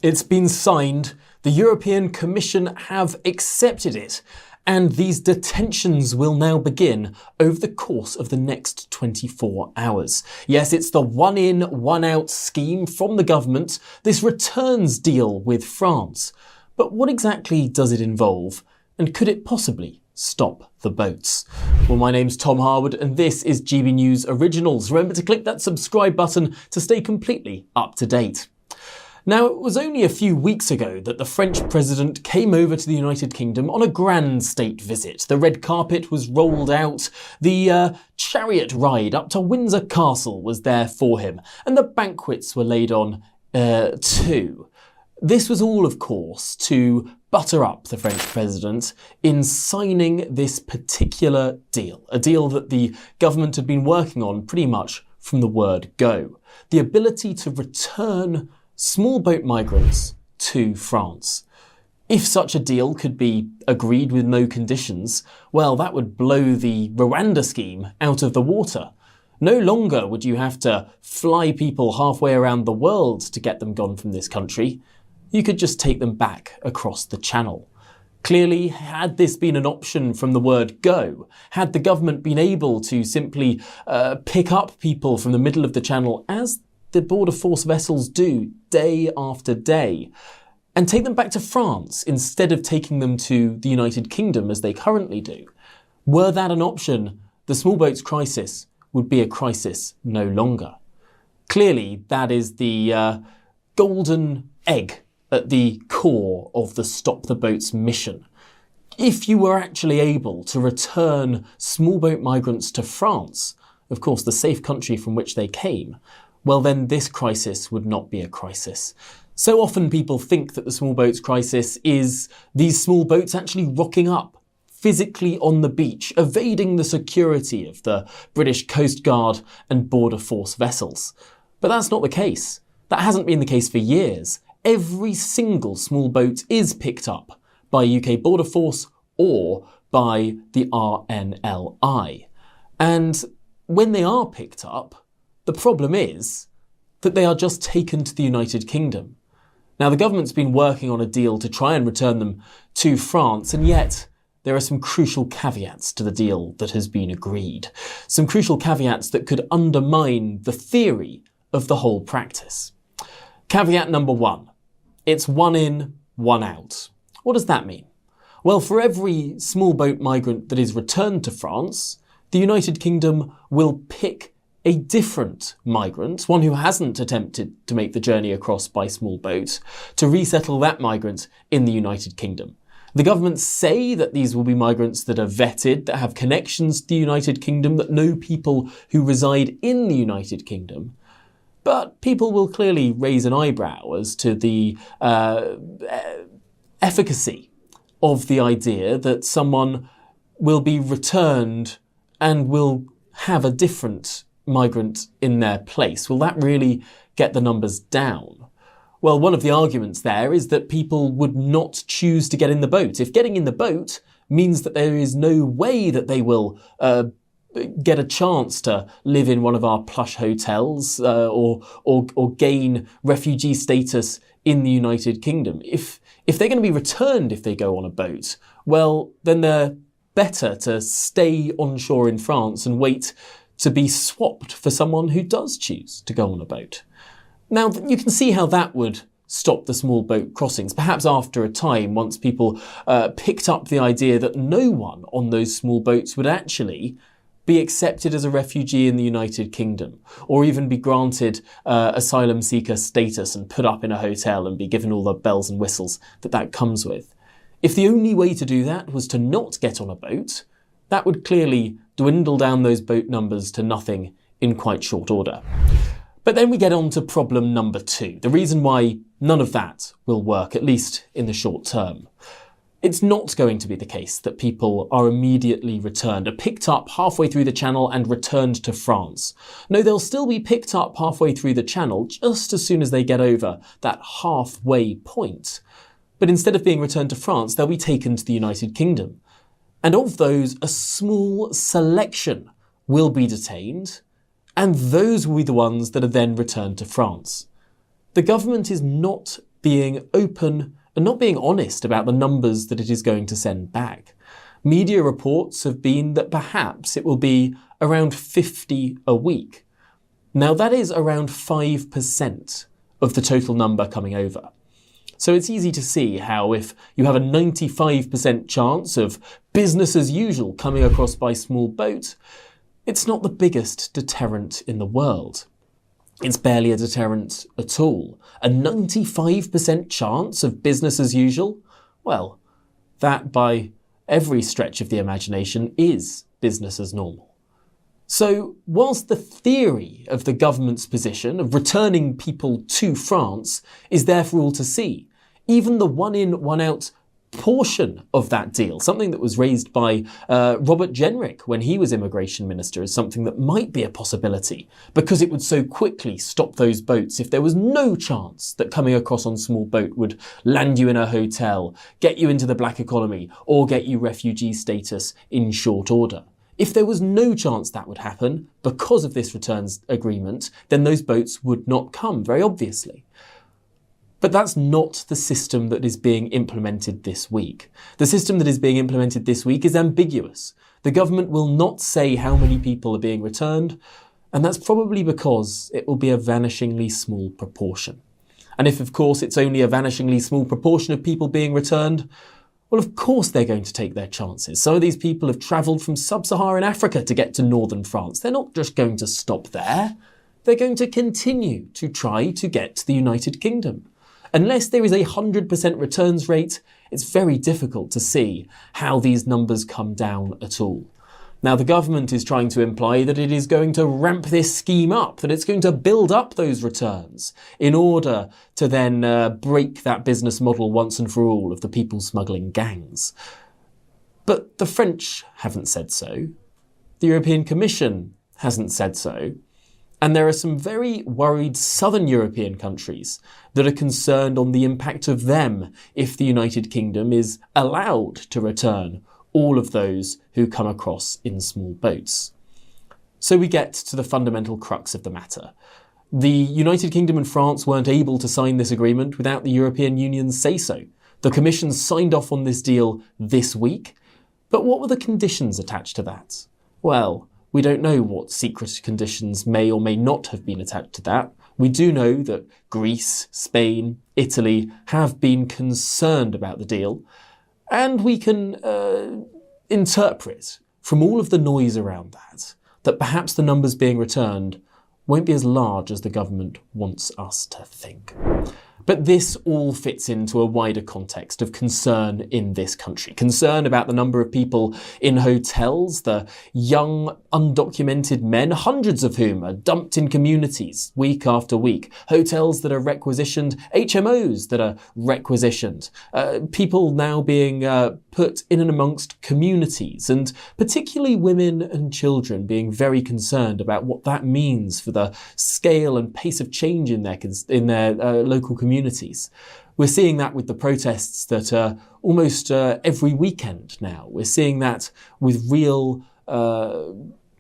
It's been signed, the European Commission have accepted it, and these detentions will now begin over the course of the next 24 hours. Yes, it's the one in, one out scheme from the government, this returns deal with France. But what exactly does it involve, and could it possibly stop the boats? Well, my name's Tom Harwood, and this is GB News Originals. Remember to click that subscribe button to stay completely up to date. Now, it was only a few weeks ago that the French president came over to the United Kingdom on a grand state visit. The red carpet was rolled out, the chariot ride up to Windsor Castle was there for him, and the banquets were laid on too. This was all, of course, to butter up the French president in signing this particular deal, a deal that the government had been working on pretty much from the word go. The ability to return small boat migrants to France. If such a deal could be agreed with no conditions, well, that would blow the Rwanda scheme out of the water. No longer would you have to fly people halfway around the world to get them gone from this country. You could just take them back across the channel. Clearly, had this been an option from the word go, had the government been able to simply pick up people from the middle of the channel, as the border force vessels do day after day, and take them back to France instead of taking them to the United Kingdom as they currently do, were that an option, the small boats crisis would be a crisis no longer. Clearly, that is the golden egg at the core of the Stop the Boats mission. If you were actually able to return small boat migrants to France, of course the safe country from which they came, well then this crisis would not be a crisis. So often people think that the small boats crisis is these small boats actually rocking up physically on the beach, evading the security of the British Coast Guard and Border Force vessels. But that's not the case. That hasn't been the case for years. Every single small boat is picked up by UK Border Force or by the RNLI. And when they are picked up, the problem is that they are just taken to the United Kingdom. Now, the government's been working on a deal to try and return them to France, and yet there are some crucial caveats to the deal that has been agreed. Some crucial caveats that could undermine the theory of the whole practice. Caveat number one, it's one in, one out. What does that mean? Well, for every small boat migrant that is returned to France, the United Kingdom will pick a different migrant, one who hasn't attempted to make the journey across by small boat, to resettle that migrant in the United Kingdom. The government say that these will be migrants that are vetted, that have connections to the United Kingdom, that know people who reside in the United Kingdom. But people will clearly raise an eyebrow as to the efficacy of the idea that someone will be returned and will have a different migrant in their place. Will that really get the numbers down? Well, one of the arguments there is that people would not choose to get in the boat. If getting in the boat means that there is no way that they will get a chance to live in one of our plush hotels or gain refugee status in the United Kingdom. If they're going to be returned if they go on a boat, well, then they're better to stay onshore in France and wait to be swapped for someone who does choose to go on a boat. Now, you can see how that would stop the small boat crossings, perhaps after a time, once people picked up the idea that no one on those small boats would actually be accepted as a refugee in the United Kingdom, or even be granted asylum seeker status and put up in a hotel and be given all the bells and whistles that comes with. If the only way to do that was to not get on a boat, that would clearly dwindle down those boat numbers to nothing in quite short order. But then we get on to problem number two, the reason why none of that will work, at least in the short term. It's not going to be the case that people are immediately returned, are picked up halfway through the channel and returned to France. No, they'll still be picked up halfway through the channel just as soon as they get over that halfway point. But instead of being returned to France, they'll be taken to the United Kingdom. And of those, a small selection will be detained, and those will be the ones that are then returned to France. The government is not being open and not being honest about the numbers that it is going to send back. Media reports have been that perhaps it will be around 50 a week. Now that is around 5% of the total number coming over. So it's easy to see how if you have a 95% chance of business as usual coming across by small boat, it's not the biggest deterrent in the world. It's barely a deterrent at all. A 95% chance of business as usual? Well, that by every stretch of the imagination is business as normal. So, whilst the theory of the government's position of returning people to France is there for all to see, even the one-in, one-out portion of that deal, something that was raised by Robert Jenrick when he was immigration minister, is something that might be a possibility because it would so quickly stop those boats if there was no chance that coming across on small boat would land you in a hotel, get you into the black economy, or get you refugee status in short order. If there was no chance that would happen because of this returns agreement, then those boats would not come, very obviously. But that's not the system that is being implemented this week. The system that is being implemented this week is ambiguous. The government will not say how many people are being returned, and that's probably because it will be a vanishingly small proportion. And if, of course, it's only a vanishingly small proportion of people being returned, well, of course they're going to take their chances. Some of these people have travelled from sub-Saharan Africa to get to northern France. They're not just going to stop there. They're going to continue to try to get to the United Kingdom. Unless there is a 100% returns rate, it's very difficult to see how these numbers come down at all. Now, the government is trying to imply that it is going to ramp this scheme up, that it's going to build up those returns in order to then break that business model once and for all of the people smuggling gangs. But the French haven't said so. The European Commission hasn't said so. And there are some very worried southern European countries that are concerned on the impact of them if the United Kingdom is allowed to return all of those who come across in small boats. So we get to the fundamental crux of the matter. The United Kingdom and France weren't able to sign this agreement without the European Union's say-so. The Commission signed off on this deal this week, but what were the conditions attached to that? Well, we don't know what secret conditions may or may not have been attached to that. We do know that Greece, Spain, Italy have been concerned about the deal, and we can interpret from all of the noise around that perhaps the numbers being returned won't be as large as the government wants us to think. But this all fits into a wider context of concern in this country. Concern about the number of people in hotels, the young, undocumented men, hundreds of whom are dumped in communities week after week. Hotels that are requisitioned, HMOs that are requisitioned. People now being put in and amongst communities, and particularly women and children being very concerned about what that means for the scale and pace of change in their local communities. We're seeing that with the protests that are almost every weekend now. We're seeing that with real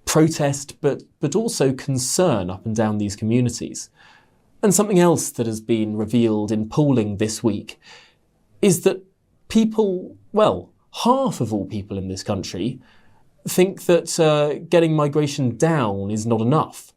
protest, but also concern up and down these communities. And something else that has been revealed in polling this week is that people, well, half of all people in this country think that getting migration down is not enough.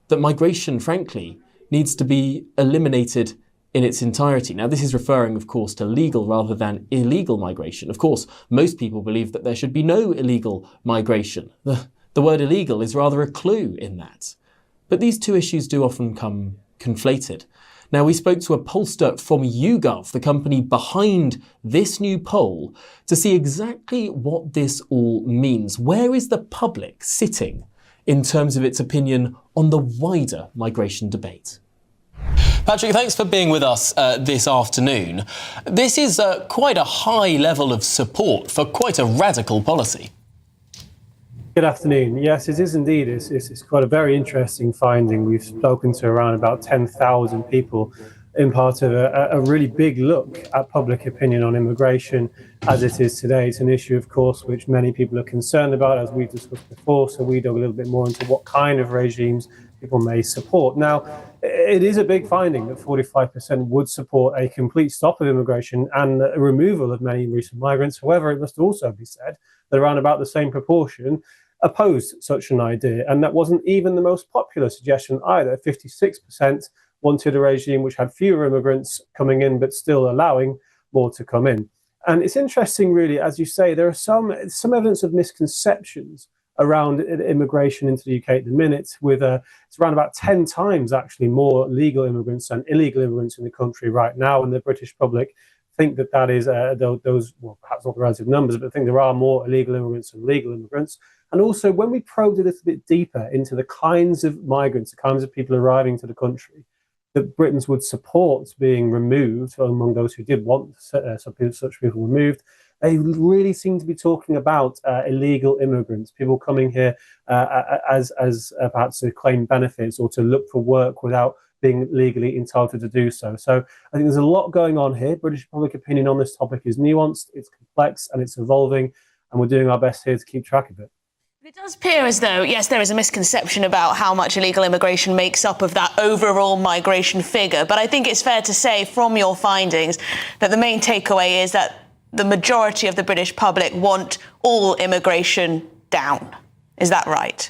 That migration, frankly, needs to be eliminated in its entirety. Now, this is referring, of course, to legal rather than illegal migration. Of course, most people believe that there should be no illegal migration. The word illegal is rather a clue in that. But these two issues do often come conflated. Now, we spoke to a pollster from YouGov, the company behind this new poll, to see exactly what this all means. Where is the public sitting in terms of its opinion on the wider migration debate? Patrick, thanks for being with us this afternoon. This is quite a high level of support for quite a radical policy. Good afternoon. Yes, it is indeed. It's quite a very interesting finding. We've spoken to around about 10,000 people in part of a really big look at public opinion on immigration as it is today. It's an issue, of course, which many people are concerned about, as we've discussed before, so we dug a little bit more into what kind of regimes people may support. Now, it is a big finding that 45% would support a complete stop of immigration and a removal of many recent migrants. However, it must also be said that around about the same proportion opposed such an idea, and that wasn't even the most popular suggestion either. 56% wanted a regime which had fewer immigrants coming in but still allowing more to come in. And it's interesting, really, as you say, there are some evidence of misconceptions around immigration into the UK at the minute, with it's around about 10 times actually more legal immigrants than illegal immigrants in the country right now, and the British public think that is those, well, perhaps not the relative numbers, but think there are more illegal immigrants than legal immigrants. And also, when we probed a little bit deeper into the kinds of migrants, the kinds of people arriving to the country that Britons would support being removed, among those who did want such people removed, they really seem to be talking about illegal immigrants, people coming here as perhaps to claim benefits or to look for work without being legally entitled to do so. So I think there's a lot going on here. British public opinion on this topic is nuanced, it's complex, and it's evolving, and we're doing our best here to keep track of it. It does appear as though, yes, there is a misconception about how much illegal immigration makes up of that overall migration figure. But I think it's fair to say from your findings that the main takeaway is that the majority of the British public want all immigration down. Is that right?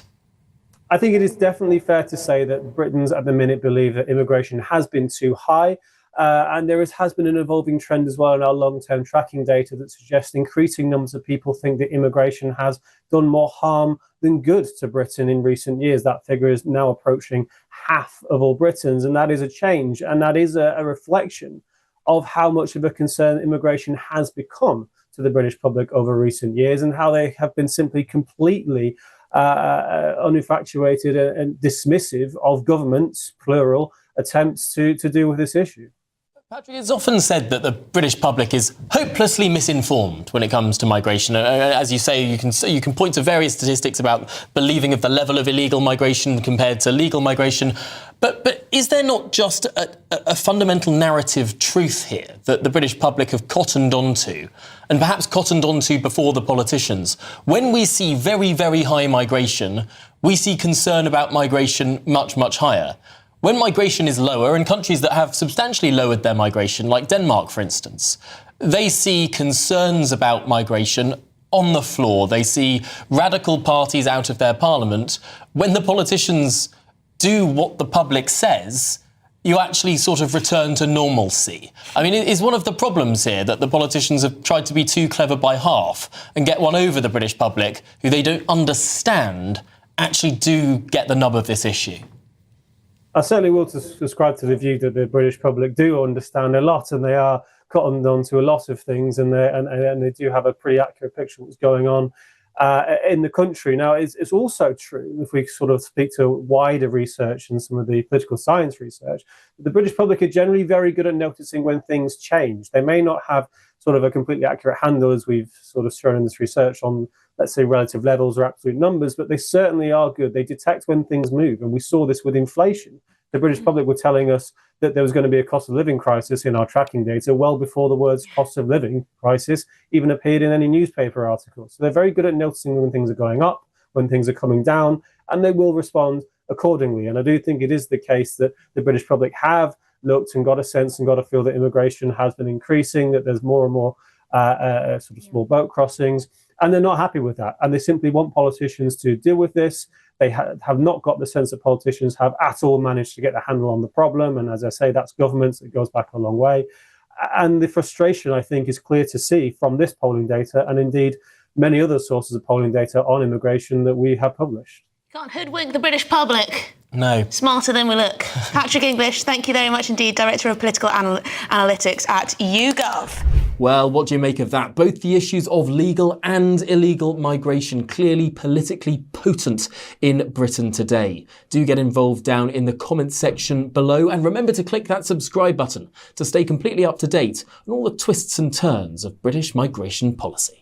I think it is definitely fair to say that Britons at the minute believe that immigration has been too high. And there has been an evolving trend as well in our long-term tracking data that suggests increasing numbers of people think that immigration has done more harm than good to Britain in recent years. That figure is now approaching half of all Britons, and that is a change, and that is a reflection of how much of a concern immigration has become to the British public over recent years, and how they have been simply completely uninfatuated and dismissive of governments, plural, attempts to deal with this issue. Patrick, it's often said that the British public is hopelessly misinformed when it comes to migration. As you say, you can point to various statistics about believing of the level of illegal migration compared to legal migration. But is there not just a fundamental narrative truth here that the British public have cottoned onto, and perhaps cottoned onto before the politicians? When we see very, very high migration, we see concern about migration much, much higher. When migration is lower, and countries that have substantially lowered their migration, like Denmark, for instance, they see concerns about migration on the floor. They see radical parties out of their parliament. When the politicians do what the public says, you actually sort of return to normalcy. I mean, is one of the problems here that the politicians have tried to be too clever by half and get one over the British public, who they don't understand, actually do get the nub of this issue? I certainly will subscribe to the view that the British public do understand a lot, and they are cottoned on to a lot of things, and they do have a pretty accurate picture of what's going on in the country. Now, it's also true, if we sort of speak to wider research and some of the political science research, the British public are generally very good at noticing when things change. They may not have sort of a completely accurate handle, as we've sort of shown in this research, on, let's say, relative levels or absolute numbers, but they certainly are good. They detect when things move, and we saw this with inflation. The British public were telling us that there was going to be a cost of living crisis in our tracking data well before the words cost of living crisis even appeared in any newspaper articles. So they're very good at noticing when things are going up, when things are coming down, and they will respond accordingly. And I do think it is the case that the British public have looked and got a sense and got a feel that immigration has been increasing, that there's more and more sort of small boat crossings, and they're not happy with that. And they simply want politicians to deal with this. They have not got the sense that politicians have at all managed to get a handle on the problem. And as I say, that's governments. It goes back a long way. And the frustration, I think, is clear to see from this polling data, and indeed many other sources of polling data on immigration that we have published. You can't hoodwink the British public. No. Smarter than we look. Patrick English, thank you very much indeed, Director of Political Analytics at YouGov. Well, what do you make of that? Both the issues of legal and illegal migration clearly politically potent in Britain today. Do get involved down in the comments section below, and remember to click that subscribe button to stay completely up to date on all the twists and turns of British migration policy.